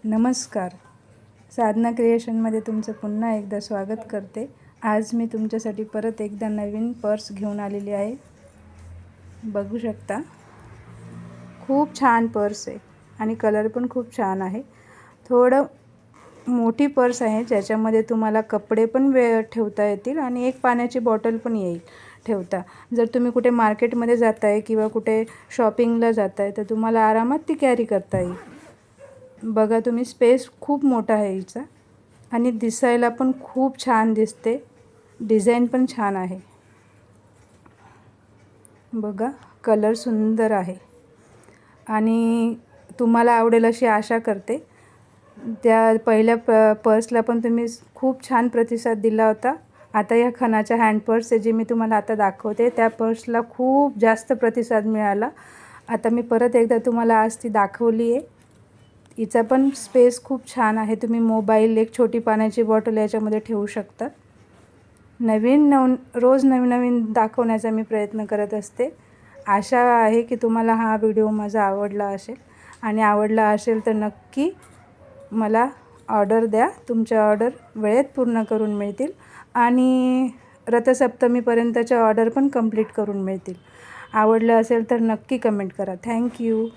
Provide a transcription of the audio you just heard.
नमस्कार. साधना क्रिएशनमध्ये तुमचं पुन्हा एकदा स्वागत करते. आज मी तुमच्यासाठी परत एकदा नवीन पर्स घेऊन आलेली आहे. बघू शकता, खूप छान पर्स आहे आणि कलर पण खूप छान आहे. थोडं मोठी पर्स आहे ज्याच्यामध्ये तुम्हाला कपडे पण ठेवता येतील आणि एक पाण्याची बॉटल पण येईल ठेवता. जर तुम्ही कुठे मार्केटमध्ये जाताय किंवा कुठे शॉपिंगला जाताय तर तुम्हाला आरामात ती कॅरी करता येईल. बघा तुम्ही, स्पेस खूप मोठा आहे हिचा आणि दिसायला पण खूप छान दिसते. डिझाईन पण छान आहे. बघा, कलर सुंदर आहे आणि तुम्हाला आवडेल अशी आशा करते. त्या पहिल्या पर्सला पण तुम्ही खूप छान प्रतिसाद दिला होता. आता या खणाच्या हँड पर्स आहे जी मी तुम्हाला आता दाखवते, त्या पर्सला खूप जास्त प्रतिसाद मिळाला. आता मी परत एकदा तुम्हाला आज ती दाखवली आहे. हिचा पण स्पेस खूप छान आहे. तुम्ही मोबाईल, एक छोटी पाण्याची बॉटल याच्यामध्ये ठेवू शकता. रोज नवीन दाखवण्याचा मी प्रयत्न करत असते. आशा आहे की तुम्हाला हा व्हिडिओ माझा आवडला असेल आणि आवडला असेल तर नक्की मला ऑर्डर द्या. तुमच्या ऑर्डर वेळेत पूर्ण करून मिळतील आणि रथसप्तमीपर्यंतच्या ऑर्डर पण कंप्लीट करून मिळतील. आवडलं असेल तर नक्की कमेंट करा. थँक्यू.